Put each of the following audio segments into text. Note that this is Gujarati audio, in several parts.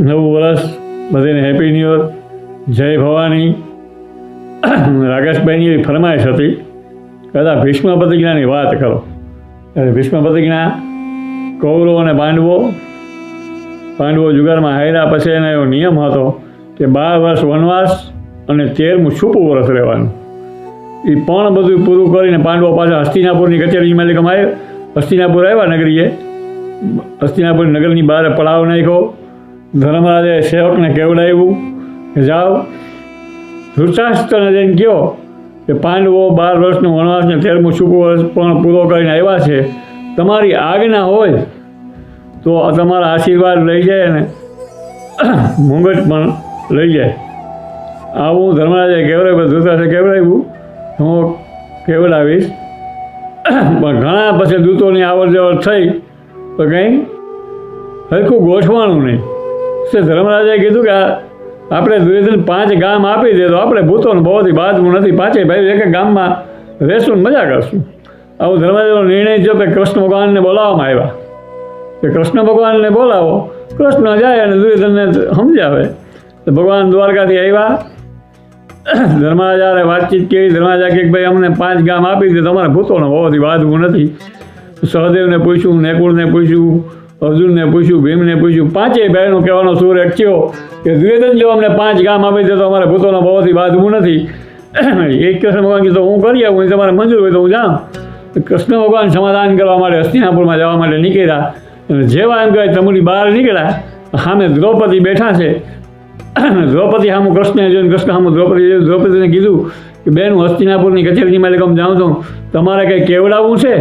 નવું વર્ષ, બધાને હેપી ન્યૂ યર, જય ભવાની. રાકેશભાઈની એવી ફરમાઈશ હતી, કદાચ ભીષ્મ પ્રતિજ્ઞાની વાત કરો. ત્યારે ભીષ્મ પ્રતિજ્ઞા કૌરવો અને પાંડવો જુગારમાં હાર્યા પછી એનો એવો નિયમ હતો કે 12 વર્ષ વનવાસ અને 13મું છૂપું વર્ષ રહેવાનું. એ પણ બધું પૂરું કરીને પાંડવો પાછા હસ્તિનાપુરની કચેરીમાં એટલે આવ્યા. હસ્તિનાપુર આવ્યા નગરીએ. હસ્તિનાપુર નગરની બહાર પડાવ નાખ્યો. ધર્મરાજે સેવકને કેવડાવ્યું કે જાઓ ધૃતરાષ્ટ્રને જઈને કહો કે પાંડવો 12 વર્ષનું વનવાસ ને 13મું છૂપું વર્ષ પણ પૂરો કરીને આવ્યા છે. તમારી આજ્ઞા હોય તો તમારા આશીર્વાદ લઈ જાય ને મુંગટ પણ લઈ જાય. આવું ધર્મરાજે કેવડાવ્યું. ધૃતરાષ્ટ્રે કેવડાવ્યું, હું કેવડાવીશ. પણ ઘણા પછી દૂતોની આવર જવર થઈ તો કંઈ હરખું ગોઠવાનું નહીં. ધર્મરાજાએ કીધું કે આપણે દુર્યોધન 5 ગામ આપી દે તો આપણે ભૂતોને બહુથી બાજવું નથી. 5 ભાઈ એક ગામમાં રહેશું ને મજા કરશું. આવું ધર્મરાજાનો નિર્ણય થયો કે કૃષ્ણ ભગવાનને બોલાવવામાં આવ્યા. કે કૃષ્ણ ભગવાનને બોલાવો. કૃષ્ણ જાય અને દુર્યોધનને સમજાવે. તો ભગવાન દ્વારકાથી આવ્યા. ધર્મરાજાએ વાતચીત કરી. ધર્મરાજા કે ભાઈ અમને 5 ગામ આપી દે, તમારે ભૂતોને બહુથી બાજવું નથી. સહદેવને પૂછ્યું, નેકુળને પૂછ્યું, અર્જુનને પૂછ્યું, ભીમને પૂછ્યું. 5 ભાઈનો કહેવાનો સૂર એક થયો કે દુર્યોધન જો અમને 5 ગામ આપી દે તો અમારે ભૂતોનો બહુથી બાંધવું નથી. એક કૃષ્ણ ભગવાન કીધું હું કરી આવું, તમારે મંજૂર હોય તો હું જાઉં. કૃષ્ણ ભગવાન સમાધાન કરવા માટે હસ્તિનાપુરમાં જવા માટે નીકળ્યા. અને જેવા એમ કહેવાય તમુની બહાર નીકળ્યા, સામે દ્રૌપદી બેઠા છે. દ્રૌપદી સામું કૃષ્ણને જોઈને કૃષ્ણ સામું દ્રૌપદીને કીધું કે બેન હું હસ્તિનાપુરની કચેરીમાં એટલે જાઉં છું, તમારે કંઈ કેવડાવવું છે?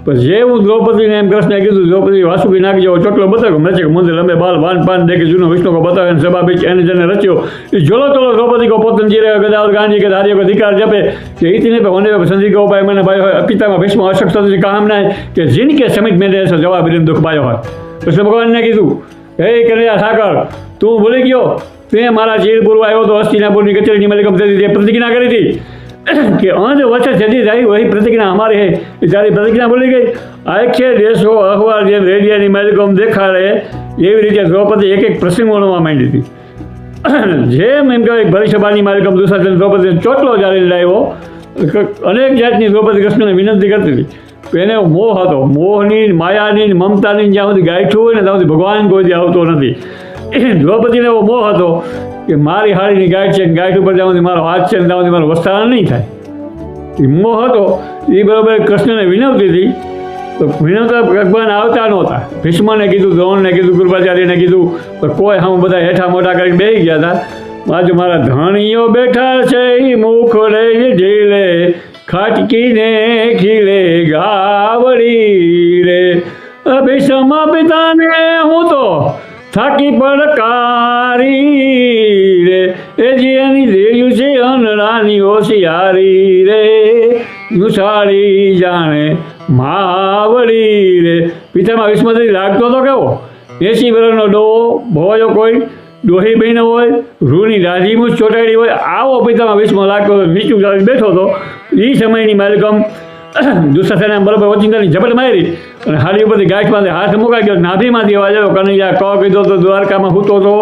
પણ જે હું દ્રૌપદીને એમ કૃષ્ણે કીધું, દ્રૌપદી વાસુકી નાખી જેવો ચોટલો બતાવ્યો. મેચે મંદિર લંબે બાલ બાન પાન દેખે જૂનો વિષ્ણુ કો બતાવે અને સભા બીચ એને જેને રચ્યો એ જોલો તોલો દ્રૌપદી કો પોતન જીરે ગદાવર ગાંધી કે ધાર્ય કો ધિકાર જપે કે ઇતને पे होने पे संधि को उपाय मैंने पायो है. पितामह भीष्म अशक्त सदृश कामना है कि जिनके समित में ऐसा जवाब विलंब दुख पायो है. कृष्ण भगवान ने कीधु हे कन्हैया सागर तू भूली गयो, ते मारा चीरपुर આવ્યો તો હસ્તિનાપુરની કચેરીની મલિકમ તે प्रतिज्ञा करी थी कि अंध वचन चली जाए वही प्रतिज्ञा हमारी है. सारी प्रतिज्ञा बोली गई. आखे देशो अखबार जेम रेडियाની માલિકમ દેખાડે એવી રીતે દ્રૌપદી એક પ્રસંગ વણવા માંડી હતી. જેમ એમ કહેવાય ભરીસભાની માલિકમ દુશાસન દ્રૌપદીને ચોટલો જાળીને લાવ્યો. અનેક જાતની દ્રૌપદી કૃષ્ણને વિનંતી કરતી હતી. એને મોહ હતો. મોહની, માયાની, મમતાની જ્યાં સુધી ગાંઠું હોય ને ત્યાં સુધી ભગવાન કોઈ આવતો નથી. દ્રૌપદીને એવો મોહ હતો કે મારી હાડીની ગાંઠ છે, ગાંઠ ઉપર જ્યાં સુધી મારો હાથ છે ને ત્યાં સુધી મારું વસ્તારણ નહીં થાય. એ મોહ હતો. એ બરાબર કૃષ્ણને વિનવતી હતી. તો વિનવતા ભગવાન આવતા નહોતા. ભીષ્મને કીધું, દ્રોણને કીધું, કૃપાચાર્યને કીધું, તો કોઈ હમ બધા હેઠા મોટા કરીને બેસી ગયા હતા. બાજુ મારા ધણીઓ બેઠા છે એ મુખડે ઢીલે ખાટકીને ખીલે ગાવડી રે. ભીષ્મ પિતાને હું તો થાકી પડકારી રે એ જેની દેયું છે અનરાની હોશિયારી રે યુસાળી જાણે માવડી રે. પિતામાં વિસ્મૃતિ લાગતો તો કેવો 80 વર્ષનો ડોહો ભોજો કોઈ ડોહી બહેનો હોય, રૂની રાજીમૂછ ચોટાડી હોય, આવો પિતામાં વિસ્મ લાગતો નીચું ચાલીને બેઠો હતો. એ સમયની માલિકમ દુશાસને બરાબર ઓચિંતાની ઝપટ મારી અને હાડી ઉપરથી ગાંઠમાંથી હાથ મુકાઈ ગયો. નાભીમાંથી અવાજ આવ્યો, કનૈયા ક કીધો તો દ્વારકામાં સૂતો હતો,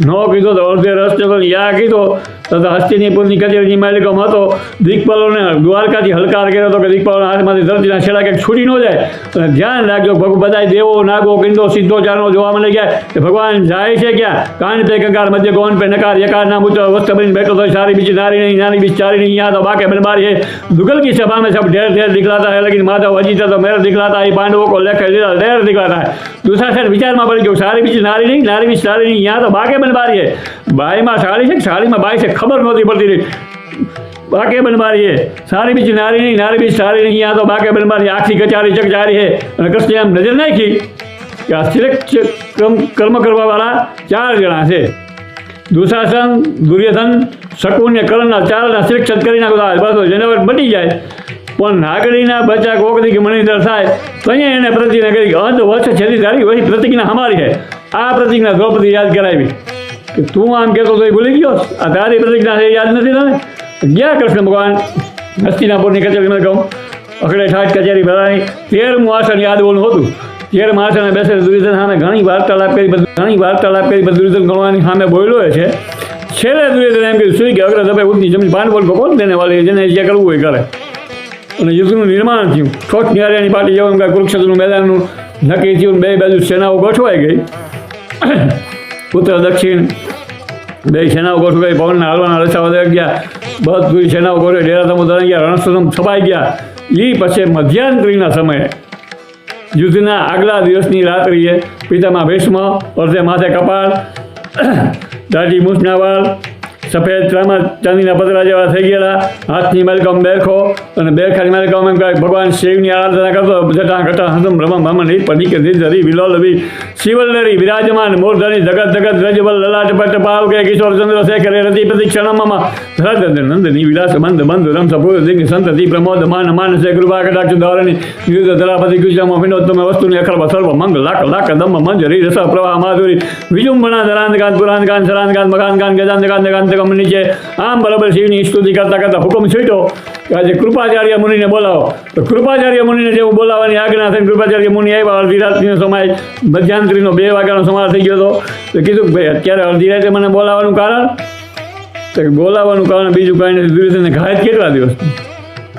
ન કીધો તો અડધે રસ્તે યા કીધો તો હસ્તિનાપુરની કચેરીની માલિકમ હતો. દિગ્પાલોને દ્વારકાથી હલકાર કર્યો હતો કે દિગ્પાલોના હાથમાંથી ધરતીના છેડા કંઈક છૂટી ન જાય. અને ધ્યાન રાખજો બધા દેવો નાગો કિંદો સિદ્ધો ચારનો જોવા મળે ગયા કે ભગવાન જાય છે ક્યાં. કાન પે કંકાર મધ્ય ગોન પે નકાર યકાર નામ ઉચ્ચ વસ્ત્ર બની બેઠો તો સારી બીજી નારી નહીં, નારી બીજ ચારી નહીં, यहाँ तो बाके बनबारी है. दुगल की सभा में सब ढेर ढेर दिखलाता है, लेकिन माधव अजीत तो मेरा दिखलाता है. पांडवों को लेकर ढेर दिखलाता है. दुशासन विचार में पड़ गयो, सारी बीजी नारी नहीं, नारी बीज सारी नहीं, यहाँ तो बाके बनबारी है. बाई में साड़ी છે, સાડીમાં બાઈ છે ખબર નહોતી પડતી રહી. બાકે बनबारी है. सारी बीजी नारी नहीं, नारी बीज सारी नहीं, यहाँ तो बाके बनबारी. आखी कचारी चकचारी है. અને કૃષ્ણે આમ નજર નાખી કે આ સિલેક્ટ કર્મ કરવાવાળા 4 જણા છે. દુશાસન, દુર્યોધન, શકુન ને કર્ણના 4ના સિલેક્શન કરી નાખો બસ જેને બની જાય. પણ નાગરીના બચ્ચા કોકની કે મણિધર થાય તો અહીંયા એને પ્રતિજ્ઞા કરી અંત વર્ષ છેલ્લી તારી વહી પ્રતિજ્ઞા હમારી છે. આ પ્રતિજ્ઞા દ્રૌપદી યાદ કરાવી કે તું આમ કહેતો તો એ ભૂલી ગયો. આ તારી પ્રતિજ્ઞા છે યાદ નથી તને. ગયા કૃષ્ણ ભગવાન હસ્તિનાપુરની કચેરીમાં કહું અખડે ઠાઠ કચેરી ભરાની 13મું આસન યાદ બોલનું હતું. ઘેર માથાને બેસે દુર્યોધન સામે ઘણી વાર્તાલાપ કરી દુર્યોધન ગણવાની સામે બોલ્યો છે. છેલ્લે દુર્યોધન એમ કીધું સુઈ કે અગ્ર દબે ઉઠની જમીન પાંડવોને કોણ દેને વાળી, જેને જે કરવું હોય કરે. અને યુદ્ધનું નિર્માણ થયું. ઠોઠ નિહાળ્યાની પાટી જેવું એમ કે કુરુક્ષેત્રનું મેદાનનું નક્કી થયું. બે બાજુ સેનાઓ ગોઠવાઈ ગઈ. ઉત્તર દક્ષિણ બે સેનાઓ ગોઠવાઈ, પવનના હાલવાના રસ્તા વધી ગયા. બધી સેનાઓ ગોઠવાઈ, ડેરા તમો દરાઈ ગયા, રણસ્તંભ છપાઈ ગયા. એ પછી મધ્યાંતરીના સમયે યુદ્ધના આગલા દિવસની રાત્રિએ પિતામાં ભીષ્મ, અર્ધે માથે કપાળ, દાઢી મૂછના વાળ, સફેદ ચાંદીના પતરા જેવા થઈ ગયેલા, હાથની માલિકામ બેરખો અને બેરખાની માલિકામ એમ કહે ભગવાન શિવની આરાધના કરતો. જટા ઘટા હસમ રમમ ભમન પડી કે ધરી વિલોલવી શિવલ્લરી વિરાજમાન મૂર્ધની જગત જગત રજબલ લલાટ પટ પાવ કે કિશોર ચંદ્ર શેખરે રતિ ક્ષણમમાં ધરત નંદની વિલાસ બંધ બંધ રમ સપૂર દિગ્ની સંતતિ પ્રમોદ માન માનસે કૃપા કટાક્ષ ધારણી યુદ્ધ ધરાપતિ ગુજરામાં વિનોદતમ વસ્તુની અખર સર્વ મંગલ લાક લાક દમ મંજરી રસ પ્રવાહ માધુરી વિજુંબણા ધરાંતકાંત પુરાંતકાંત સરાંતકાંત મકાનકાંત ગજાંતકાંત નીચે આમ બરાબર શિવની સ્તુતિ કરતા કરતા હુકમ છૂટ્યો કે આજે કૃપાચાર્ય મુનિને બોલાવો. તો કૃપાચાર્ય મુનિને જેવું બોલાવવાની આજ્ઞા થઈને કૃપાચાર્ય મુનિ આવ્યા. અડધી રાત્રિનો સમય મધ્યાંતરીનો 2 વાગ્યાનો સમાર થઈ ગયો હતો. તો કીધું કે ભાઈ અત્યારે અડધી રાતે મને બોલાવવાનું કારણ? તો બોલાવવાનું કારણ બીજું કાંઈ નથી, દુર્યોધનને ઘાત કેટલા દિવસની.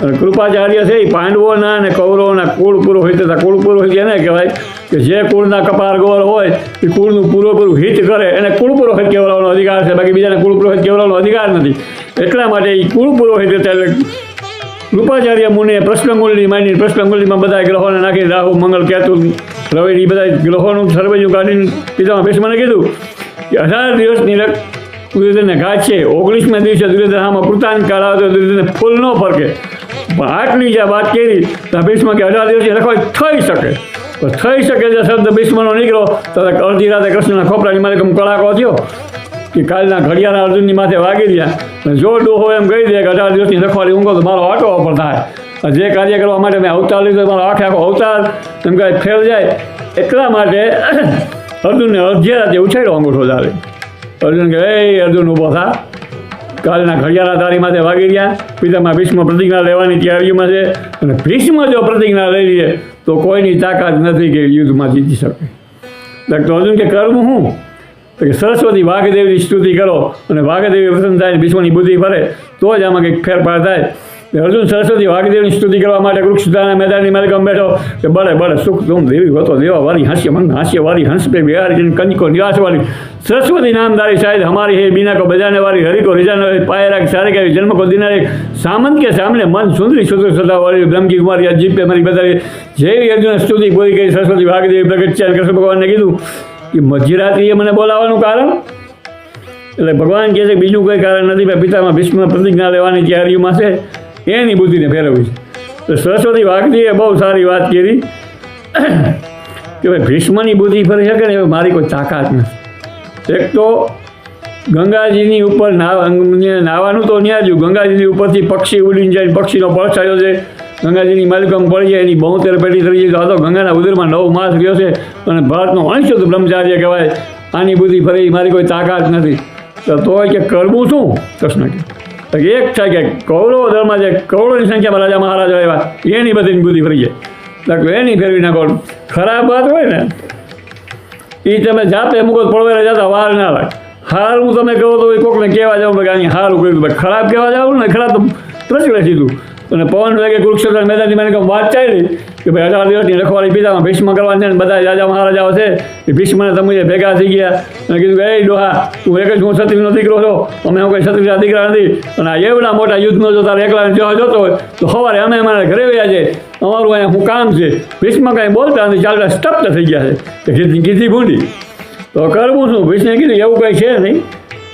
અને કૃપાચાર્ય છે એ પાંડવોના અને કૌરવોના કુળ પુરોહિત હતા. કુળ પુરોહિત એને કહેવાય કે જે કુળના કપાર ગોળ હોય એ કુળનું પૂરેપૂરું હિત કરે એને કુળ પુરોહિત કહેવાનો અધિકાર છે. બાકી બીજાને કુળ પુરોહિત કહેવાનો અધિકાર નથી. એટલા માટે એ કુળ પુરોહિત એટલે કૃપાચાર્ય મુનિએ પ્રશ્નગુંડળી માંડીને પ્રશ્નગુંડળીમાં બધા ગ્રહોને નાખી રાહુ મંગળ કેતુ રવિ બધા ગ્રહોનું સર્વેજું કાઢીને પિતામાં ભીષ્મને કીધું કે 18 દિવસની દુર્યોધનને ઘાત છે. 19મા દિવસે દુર્યોધન આમાં કૃતાંત કાળ આવે તો દુર્યોધનને ફૂલ ન ફરકે. પણ આટલી જે વાત કરી તો ભીષ્મ કે 18 દિવસની રખવાઈ થઈ શકે. થઈ શકે જે શબ્દ ભીષ્મનો નીકળો તો અડધી રાતે કૃષ્ણના ખોપરાની માલિકમ કડાકો થયો કે કાલના ઘડિયાળના અર્જુનની માથે વાગી રહ્યા. જો ડોહો એમ કહી દે કે 18 દિવસની રખવાડી ઊંઘો તો મારો આટો પર થાય. જે કાર્ય કરવા માટે મેં અવતાર લીધો મારો આખે આખો અવતાર એમ કહે ફેર જાય. એટલા માટે અર્જુનને અડધી રાતે ઉછાડ્યો અંગૂઠો ચાલે. અર્જુન કહે એ અર્જુન ઊભો થા, કાલના ઘડિયાળા તારી માથે વાગી ગયા. પિતામાં ભીષ્મ પ્રતિજ્ઞા લેવાની તૈયારીમાં છે અને ભીષ્મ જો પ્રતિજ્ઞા લઈ લઈએ તો કોઈની તાકાત નથી કે યુદ્ધમાં જીતી શકે. તો અર્જુન કે કરવું હું? તો કે સરસ્વતી વાઘદેવની સ્તુતિ કરો અને વાઘદેવી પ્રસન્ન થાય ભીષ્મની બુદ્ધિ ફરે તો જ આમાં કંઈક ફેરફાર થાય. અર્જુન સરસ્વતી વાઘદેવની સ્તુતિ કરવા માટે કુરુક્ષેત્રના મેદાનની માલિકમ બેઠો કે બળે બળે સુખ તુમ દેવી હતો દેવા વાળી હાસ્ય મંદ હાસ્ય વાળી હંસ પે બિહારી કંચકો નિવાસ વાળી સરસ્વતી નામદારી શાયદ हमारी है बीना को बजाने वाली हरि को रिजाने वाली पाए राख सारे के जन्म को दिनारे सामंत के सामने मन सुंदरी सुंदर सदा वाली ब्रह्म की कुमारी अजीब पे मारी बताई જેવી અર્જુન સ્તુતિ પૂરી કરી સરસ્વતી વાઘદેવી પ્રગટ છે. કૃષ્ણ ભગવાનને કીધું કે મધ્યરાત્રિએ મને બોલાવવાનું કારણ? એટલે ભગવાન કહે છે બીજું કોઈ કારણ નથી. પિતામાં ભીષ્મ પ્રતિજ્ઞા લેવાની તૈયારીમાં છે એની બુદ્ધિને ફેરવવી છે. તો સરસ્વતી વાઘદેવીએ બહુ સારી વાત કરી કે ભાઈ ભીષ્મની બુદ્ધિ ફરી શકે ને મારી કોઈ તાકાત નથી. એક તો ગંગાજીની ઉપર નાવાનું તો ન્યા જ ગંગાજીની ઉપરથી પક્ષી ઉડીને જાય, પક્ષીનો પક્ષ આવ્યો છે, ગંગાજીની માલિકમ પડી જાય, એની 72 પેઢી થઈ જાય. તો આ તો ગંગાના ઉદરમાં 9 માસ રહ્યો છે અને ભારતનો અંશુદ્ધ બ્રહ્મચાર્ય કહેવાય. આની બુદ્ધિ ફરી મારી કોઈ તાકાત નથી. તો કે કરવું શું? કૃષ્ણ કે એક થાય કે કૌરવ દળમાં જે કરોડોની સંખ્યામાં રાજા મહારાજા આવ્યા એની બધીની બુદ્ધિ ફરી જાય. એની ફેરવી નાખો. ખરાબ વાત હોય ને એ તમે જાતે મુકત પડવારે જતા વાર ના લાગે. સારું તમે કહો તો એ કોકને કહેવા જાવ કે અહીં સારું કર્યું. ખરાબ કહેવા જાવ ને ખરાબ તો પ્રચલે સીધું. અને પવન લાગે કુરુક્ષેત્ર મેદાનની મને વાત ચાલી કે ભાઈ 18 દિવસની રખવાડી પિતામાં ભીષ્મ કરવાની છે. બધા રાજા મહારાજાઓ છે એ ભીષ્મને તમે ભેગા થઈ ગયા અને કીધું કે એ ડોહા તું એક જ હું ક્ષત્રિયનો દીકરો છો, અમે હું કોઈ ક્ષત્રિયના દીકરા નથી. અને આ એવડા મોટા યુદ્ધનો જો તારે એકલા જોતો હોય તો સવારે અમે અમારા ઘરે વ્યા છે, અમારું અહીંયા શું કામ છે? ભીષ્મ કાંઈ બોલતા નથી, ચાલતા સ્ટપ્ત થઈ ગયા છે કે કીધી ભૂંડી. તો કરવું શું? ભીષ્મે કીધું એવું કંઈ છે નહીં.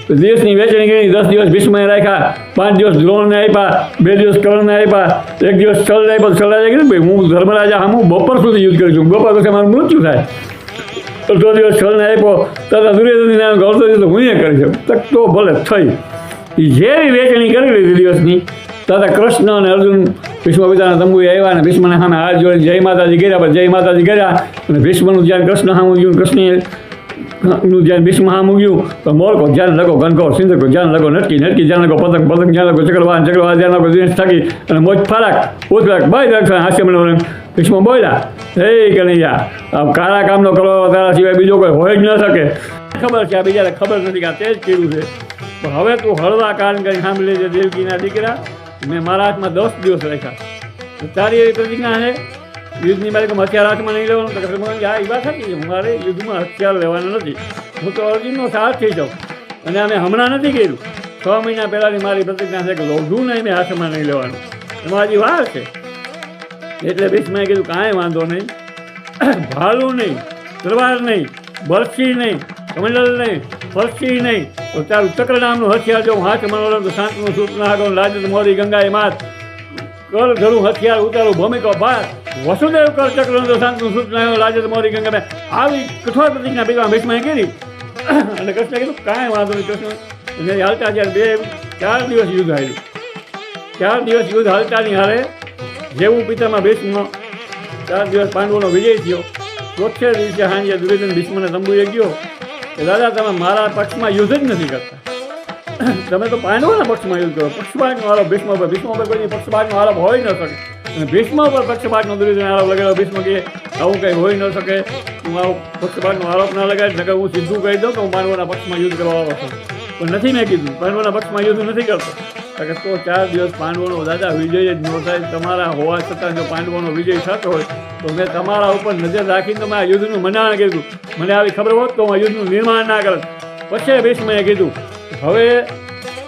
તો દેશની વેચણી કરી 10 દિવસ ભીષ્મએ રાખ્યા, 5 દિવસ દ્રોણને આપ્યા, 2 દિવસ કર્ણને આપ્યા, 1 દિવસ છલને આપ્યો. છલરાજા કીધું ભાઈ હું ધર્મરાજા હું બપોર સુધી યુદ્ધ કરીશું, બપોર પછી મારું મૃત્યુ થાય. 2 દિવસ છલને આપ્યો તથા દુર્યોધનની નામ ગળતો તો હું એ કરી શકું. તો ભલે થઈ એ જેવી વેચણી કરી લીધી દિવસની તથા કૃષ્ણ અને અર્જુન ભીષ્મ પિતાના તંબુએ આવ્યા અને ભીષ્મને સામે હાથ જોડીને જય માતાજી કર્યા. જય માતાજી કર્યા અને ભીષ્મનું ધ્યાન કૃષ્ણ સામું ગયું, કૃષ્ણે નું ધ્યાન ભીષ્મ સામું ગયું. તો મોરકો ધ્યાન લગો, ગનકો સિંધકો ધ્યાન લગો, નટકી નટકી ધ્યાન લગો, પતંગ પતંગ ધ્યાન લગો, ચક્રવાન ચક્રવાન ધ્યાન લગો, દિનેશ થાકી અને મોજ ફારાક ઉતરાક બાય રાખે હાસ્ય મને ભીષ્મ બોલ્યા, હે કનૈયા, આ કાળા કામનો કરો તારા સિવાય બીજો કોઈ હોય જ ન શકે. ખબર છે આ બીજાને ખબર નથી કે આ તે જ કર્યું છે, પણ હવે તું હળવા કાન કરી સાંભળી લેજે દેવકીના દીકરા, મેં મારા હાથમાં 10 દિવસ રાખ્યા. તારી એવી પ્રતિજ્ઞા છે યુદ્ધની મારે હથિયાર હાથમાં નહીં લેવાનું? તો આ એ વાત હતી કે મારે યુદ્ધમાં હથિયાર લેવાનું નથી, હું તો અર્જુનનો સાથ થઈ જાઉં. અને અમે હમણાં નથી કર્યું, 6 મહિના પહેલાંની મારી પ્રતિજ્ઞા છે કે લોઢું નહીં મેં હાથમાં નહીં લેવાનું. એમાં હજી વાર છે. એટલે ભીષ્મએ કીધું કાંઈ વાંધો નહીં, ભાલું નહીં, તલવાર નહીં, બરછી નહીં, કમંડલ નહીં, પરછી નહીં, તો તારું ચક્ર નામનું હથિયાર જો હાથમાં લઉં તો શાંતનું સૂત ના આગળ લાજત મોરી ગંગાએ માત કર ઘરું હથિયાર ઉતારું ભૂમિકો ભાર વસુદેવ કર ચક્ર તો શાંતનું સૂત ના લાજત મોરી ગંગા. આવી કઠોર પ્રતિજ્ઞા પીવા ભીષ્મએ કરી. અને કૃષ્ણે કીધું કાંઈ વાંધો નહીં. કૃષ્ણ હાલતા જ્યારે 4 દિવસ યુદ્ધ હાલ્યું. 4 દિવસ યુદ્ધ હાલતાની હારે જેવું પિતામાં ભીષ્મ 4 દિવસ પાંડવોનો વિજય થયો. ચોથે દિવસે સાંજે દુર્યોધન ભીષ્મને તંબુએ ગયો કે દાદા તમે મારા પક્ષમાં યુદ્ધ જ નથી કરતા, તમે તો પાંડવોના પક્ષમાં યુદ્ધ કરો. પક્ષપાતનો આરોપ ભીષ્મ પર, ભીષ્મ પર કોઈ પક્ષપાતનો આરોપ હોઈ ન શકે. અને ભીષ્મ પર પક્ષપાતનો દુર્યોધન આરોપ લગાવ્યો. ભીષ્મ કહે આવું કંઈ હોઈ ન શકે, હું આવો પક્ષપાતનો આરોપ ના લગાવીશ, નકર હું સીધું કહી દઉં કે હું પાંડવોના પક્ષમાં યુદ્ધ કરવા વાળો છું. પણ નથી મેં કીધું પાંડવોના પક્ષમાં યુદ્ધ નથી કરતો. કે તો 4 દિવસ પાંડવોનો દાદા વિજય જ ન થાય. તમારા હોવા છતાં જો પાંડવોનો વિજય થતો હોય તો મેં તમારા ઉપર નજર રાખીને તમે આ યુદ્ધનું મનાણ કીધું. મને આવી ખબર હોત તો હું આ યુદ્ધનું નિર્માણ ના કરત. પછી ભીષ્મએ કીધું હવે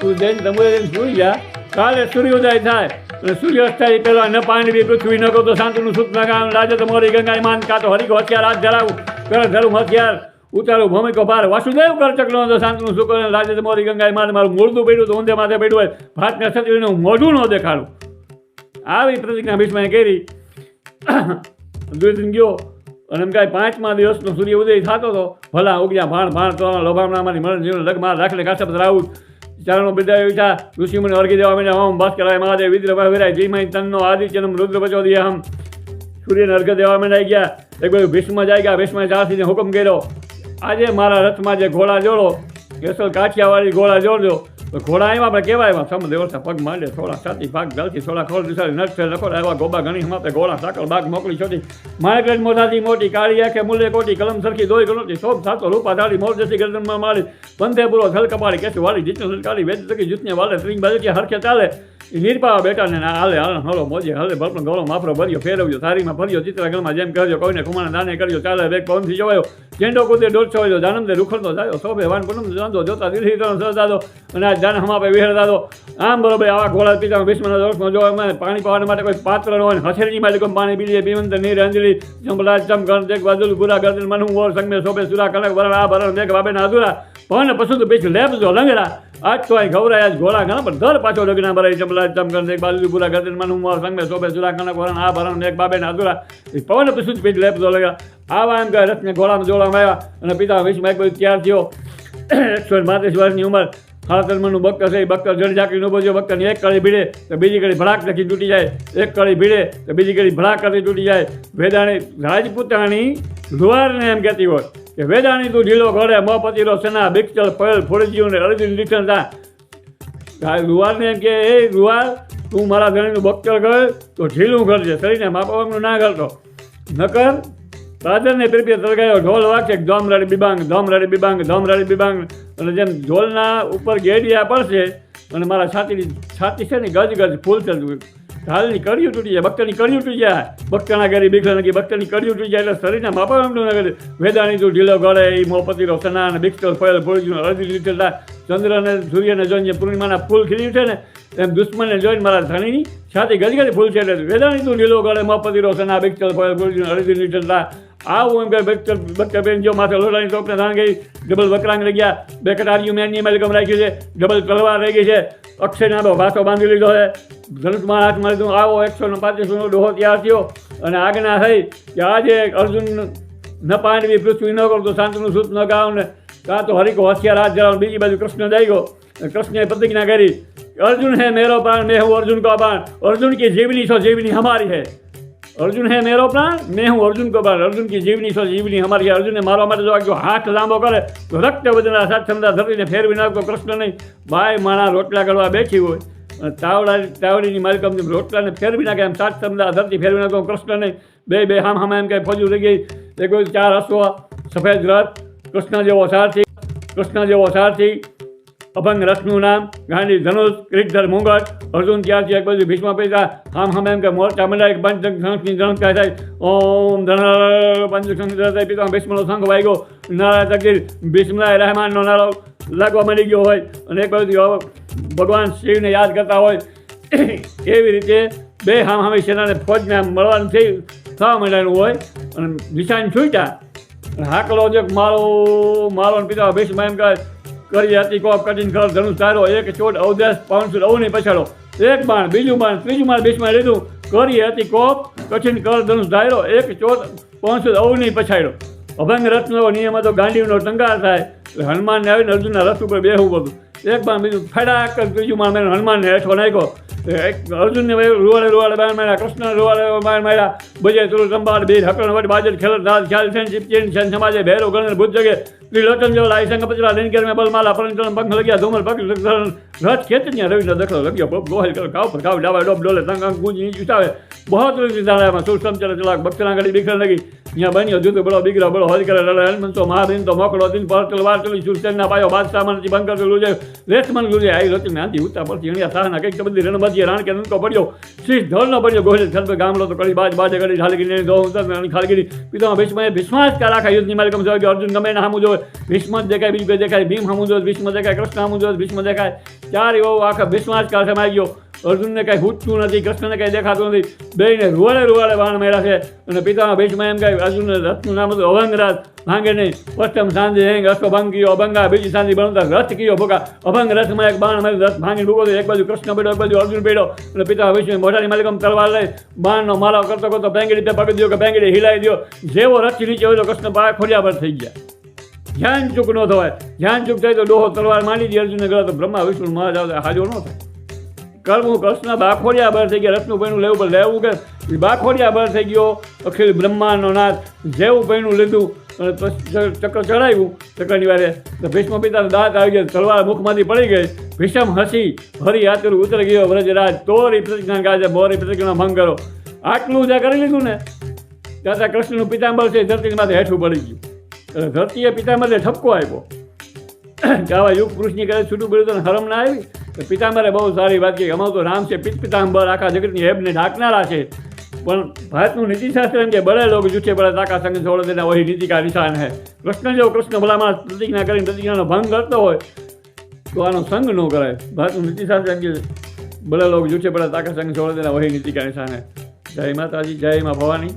તું જઈને તંબુએ જઈને સુઈ જા, કાલે સૂર્યોદય થાય અને સૂર્યાસ્ત થાય પહેલાં ન પાણી પૃથ્વી ન કહો તો શાંતિનું સુખ ના ગામ લાજે તો મોરી ગંગાઈ માન કાં તો હરિકો હથિયાર હાથ ધરાવું કર ધરું હથિયાર ઉતારું ભૂમિકો ભાર વાસુદેવ કર ચકલો તો શાંતિનું સુખ લાજે તો મોરી ગંગાઈ માન મારું મૂળતું પડ્યું તો ઊંધે માથે પડ્યું હોય ભાતને સચવીને હું મોઢું ન દેખાડું. આવી પ્રતિજ્ઞા ભીષ્મએ કરી. દુર્યોધન ગયો અને એમ કાંઈ 5મા દિવસનો સૂર્ય ઉદય થતો હતો. ભલા ઉગ્યા ભાણ ભાણ તો લોભામણામાંની મરણ જીવન લગ માર રાખલે કાશપ રાઉત ચારણો બિરદાવ્યો વિચાર ઋષિમુનિ અર્ઘી દેવા માંડ્યા. ઓમ ભાસ્કરાય મહાદેવ વિદ્રભાઈ વિરાય જયમય તન્નો આદિત્યનમ રુદ્ર બચોદિય હમ. સૂર્યને અર્ઘ દેવા માંડાઈ ગયા. એક બધું ભીષ્મ જાય ગયા. ભીષ્મએ ચારસીને હુકમ કર્યો આજે મારા રથમાં જે ઘોડા જોડો કેસલ કાઠિયાવાડી ઘોડા જોડજો. તો ઘોડા એમાં આપણે કહેવાય એમાં સમ દેવતા પગ માંડે થોડા છાતી ભાગ ગલતી થોડા ખોળ દિશારી નટ લખો એવા ગોબા ઘણી હમાતે ઘોડા સાકળ બાગ મોકલી છોટી માયગ્રેટ મોઢાથી મોટી કાળી આંખે મુલે કોટી કલમ સરખી દોઈ ગણોતી શોભ સાતો રૂપા ધારી મોર જતી ગરદનમાં મારી બંધે પૂરો થલ કપાળી કેસી વાળી જીતને લલકારી વેદ તકી જૂથને વાલે ત્રિંગ બાજુ કે હરખે ચાલે નીરપાવા બેટાને હાલે હાલ હલો મોજે હાલે બળપણ ગોળો માફરો ભર્યો ફેરવ્યો થારીમાં ભર્યો ચિત્રગણમાં જેમ કરજો કોઈને ખુમાને દાને કર્યો ચાલે વેગ પવનથી જોવાયો ઝેંડો કૂદે ડોળ છવાયો જાનંદે રૂખડતો જાયો શોભે વાન પૂનમ જાંદો જોતા દિલથી તણ સદાદો અને આ જાન હમાપે વિહરદાદો. આમ બરોબર આવા ઘોડા પીતા ભીષ્મના દોષમાં જો અમે પાણી પાવા માટે કોઈ પાત્ર ન હોય હથેળીમાં લોકો પાણી પીલીએ પીવંત નીર અંજલિ જંબલાજ ચમ ગણ દેખ બાજુ ગુરા ગર્દન મનુ ઓર સંગમે શોભે સુરા કનક વરણ આ ભરણ દેખ બાબેના અધુરા પવન પશુ તો પીછ લેપજો લંગડા આજ તો અહીં ગૌરાય ઘોડા ઘણા પણ દર પાછો લગ્ન ભરાય જંબલાજ ચમ ગણ દેખ બાજુ ગુરા ગર્દન મનુ ઓર સંગમે શોભે સુરા કનક વરણ આ ભરણ દેખ બાબેના અધુરા પવન પશુ તો પીછ લેપજો લંગડા. આવા એમ કહે રથને ઘોડામાં જોડામાં આવ્યા અને પિતા ભીષ્મ એક બધું તૈયાર થયો. 132 વર્ષની ઉંમર. હાથલમાંનું બક્કર છે એ બક્કર જળ ઝાંકીને ઊભો થયો. બક્કરની એક કળી ભીડે તો બીજી કળી ભડાક લખી તૂટી જાય, એક કળી ભીડે તો બીજી કળી ભડાક કરતી તૂટી જાય. વેદાણી રાજપૂતાણી લુહારને એમ કહેતી હોય કે વેદાણી તું ઢીલો ઘોડે મોપતિરો સના બિકચલ પયલ ફોડજીઓને અર્જુન લીઠણ થા. લુહારને એમ કે એ લુહાર તું મારા ધણીનું બક્કર કર તો ઢીલું કરજે, શરીરને માપાવાનું ના કરતો નકર રાજાને પીરપીએ તરગાયો ઢોલ વાગશે ધોમ રડી બિબાંગ ધોમ રડી બિબાંગ ધોમ રડી બિબાંગ. અને જેમ ઢોલના ઉપર ગેડિયા પડશે અને મારા છાતી છે ને ગજ ગજ ફૂલ છે. ઢાલની કડીયું તૂટી જાય, બક્કરની કડીયું તૂટી જાય. બક્કરના ઘરે બીખ નથી, બક્કરની કડીયું તૂટી જાય એટલે શરીરના માપા એમનું ન કરે. વેદાણી તું ઢીલો ગળે એ મોપતિરો સના અને બિકચલ ફળ ફોડજીનું અડધી લીધેલા. ચંદ્રને સૂર્યને જોઈને પૂર્ણિમાના ફૂલ ખીલી છે ને એમ દુશ્મનને જોઈને મારા ધણીની છાતી ગજ ગજ ફૂલ છે એટલે વેદાણી તું ઢીલો ગળે મોપતિરો સના બિકચલ ફળ ફોડજીનું અડધી લીધેલા. આવું એમ કે બક્કર બેન જો માથે લોટાની ટોપને ધાન ગઈ, ડબલ વકરાંગ રહી ગયા, બે કટારીયું મેનની મેલકમ રાખી છે, ડબલ તલવાર રહી ગઈ છે, અક્ષયના ભાસો બાંધી લીધો છે, ધનુષમાં હાથમાં લીધું. આવો 135નો ડોહો તૈયાર થયો અને આજ્ઞા થઈ કે આજે અર્જુન ન પાંડવી પૃથ્વી ન કરો તો શાંતિનું સૂત ન ગાવ ને કાં તો હરિકો હથિયાર હાથ જવાનું. બીજી બાજુ કૃષ્ણ જઈ ગયો. કૃષ્ણએ પ્રતિજ્ઞા કરી अर्जुन है मेरो प्राण मैं हूँ अर्जुन का प्राण, अर्जुन की जीवनी सो जीवनी हमारी है. अर्जुन है मेरो प्राण मैं हूँ अर्जुन को प्राण, अर्जुन की जीवनी सो जीवनी हमारी है. अर्जुन ने मारवा માટે જો હાથ લાંબો કરે તો રક્ત વધના સાત છંદા ધરતીને ફેરવી નાખતો કૃષ્ણ નહીં. ભાઈ માણા રોટલા કરવા બેઠી હોય તાવડીની માલિકમ રોટલાને ફેરવી નાખે એમ સાત છંદા ધરતી ફેરવી નાખતો કૃષ્ણ નહીં. બે હામ એમ કે ફોજું થઈ ગઈ. એક બાજુ 4 અશ્વ, સફેદ રથ, કૃષ્ણ જેવો સારથી, અભંગ રથનું નામ, ગાંડી ધનુષ, ક્રિકધર મુંગટ, અર્જુન ત્યારથી એક બાજુ ભીષ્મ પિતા હામ એમ કે મોરચા મંડાય, પંચશંખની ઝણકાર થાય. ઓમ ધન પંચશંખ થાય, પિતા ભીષ્મનો શંખ વાગ્યો, નારાય તકદીર, બિસ્મિલ્લાહિર રહેમાનનો નારો લાગવા માંડી ગયો હોય અને એક બાજુ ભગવાન શિવને યાદ કરતા હોય. એવી રીતે બે હામી સેનાને ફોજને મળવાનું થવા માંડ્યું હોય અને નિશાન છૂટ્યા. હાકલો જે મારો પિતા ભીષ્મ એમ કહે કરી હતી કોપ કઠિન ખર ધનુષ ધારો, એક ચોટ અવદેશ પાઉન્સુર અવની પછાડો, એક બાણ, બીજું બાણ, ત્રીજું બાણ ભીષ્મે લીધું, કરી હતી કોપ કઠિન કર ધનુષ ધારો, એક ચોટ પાઉન્સુર અવની પછાડ્યો. અભંગ રથનો નિયમ હતો ગાંડીવનો ટંકાર થાય, હનુમાનને આવીને અર્જુનના રથ ઉપર બેહવું પડતું. એક બાણ બીજું ફડાક, ત્રીજું બાણ મેં હનુમાનને હેઠો નાખ્યો. અર્જુનને રૂવાડે બાણ માર્યા, કૃષ્ણ રૂવાડે બાણ માર્યા, બજે તુર સંભાળ બીર હકણ વટ બાજર ખેલર દાદ ખ્યાલ સેન ચીપચીન સેન સમાજે ભેરો ગણર ભૂત જગે ત્રિલોચન જો લાઈ સંગ પચરા લેનકેર में બલમાલા પરંતન પંખ લગ્યા ધુમર પગ રથ ખેતન્યા રવિનો દખલો લગ્યો પગ ગોહલ કર કાવ પર કાવ ડાવા ડોબ ડોલે તંગ અંગ ગુંજી નીચ ઉઠાવે बहुत रिश्तेदार सुर समचल चलाक बक्सरा गली बिखर लगी यहाँ बनियो जूतो बड़ो बिगड़ा बड़ो हज करे लड़े हनुमंतो महाबीन तो मोकड़ो दिन पर तलवार चली सुरसेन ना पायो बादशाह मन जी बंकर लूजे रेत मन लूजे आई रति में आंधी उता पर चिड़िया साहना कई कबड्डी रण बजिए राण के उनको पड़ियो शीश ढोल न पड़ियो गोहले छल पे गामलो तो कड़ी बाज बाजे कड़ी ढाल गिरी दो उतर खाल गिरी पिता भीष्म विश्वास का राखा युद्ध निमाल कम से अर्जुन गमे ना हमू जो भीष्म देखाय बीज देखाय भीम हमू जो भीष्म देखाय कृष्ण हमू जो भीष्म देखाय चार एवो आखा विश्वास का समाई गयो અર્જુનને કાંઈ હૂટતું નથી, કૃષ્ણને કાંઈ દેખાતું નથી, બેયને રૂવાડે બાણ માર્યા છે. અને પિતામાં ભીષ્મ એમ કહે અર્જુનને રથનું નામ હતું અભંગરાજ, ભાંગે નહીં. પશ્ચમ સાંજે હેંગ અશ્વ ભંગ કયો અભંગા, બીજી સાંજે બનતા રથ કયો ભોગા. અભંગ રથમાં એક બાણ માર્યું, રથ ભાંગી ભૂગો, એક બાજુ કૃષ્ણ બેઠો, એક બાજુ અર્જુન બેઠો. અને પિતા ભીષ્મ મોઢાની માલિકમ તલવાર લઈ બાણનો મારો કરતો કરતો પેંગડી તે પકડી દો કે પેંગડી હિલાવી દો. જેવો રથથી નીચે હોય તો કૃષ્ણ પાય ખોડિયા પર થઈ ગયા. ધ્યાન ચૂક ન થવાય, ધ્યાન ચૂક થાય તો ડોહો તલવાર માંડી દે. અર્જુનને ગયો તો બ્રહ્મા વિષ્ણુ મહારાજ હાજો ન થાય. કરવું કૃષ્ણ બાખોડિયા બર થઈ ગયા, રથનું પૈણું લેવું પડે લેવું કે બાખોડિયા બર થઈ ગયો. અખિલ બ્રહ્માંડનો નાથ જેવું પૈણું લીધું અને ચક્ર ચડાવ્યું. ચક્રની વારે તો ભીષ્મ પિતાનો દાંત આવી ગયો, તલવાર મુખમાંથી પડી ગઈ. ભીષમ હસી હરી આતુર ઉતર ગયો વ્રજરાજ, તોરી પ્રતિજ્ઞા ગાજે બોરી પ્રતિજ્ઞા ભંગ કરો. આટલું જ્યાં કરી લીધું ને ત્યાં કૃષ્ણનું પિતાંબર છે ધરતીની માથે હેઠું પડી ગયું. એટલે ધરતીએ પિતાંબરને ઠપકો આપ્યો કે આવા યુગ પુરુષની કરે છૂટું પડ્યું તો હરમ ના આવી. પિતાંબરે બહુ સારી વાત કહી, અમારું તો રામ છે પિતાંબર, આખા જગતની હેબને ઢાંકનારા છે. પણ ભારતનું નીતિશાસ્ત્ર એમ કે બड़े लोग जूठे बड़े ताका संग छोड़ देना वही नीति का निशान है. કૃષ્ણ જો કૃષ્ણ ભલામાં પ્રતિજ્ઞા કરીને પ્રતિજ્ઞાનો ભંગ કરતો હોય તો આનો સંગ ન કરાય. ભારતનું નીતિશાસ્ત્ર એમ કે બड़े लोग जूठे बड़े ताका संग छोड़ देना वही नीति का निशान है. જય માતાજી, જય મા ભવાની.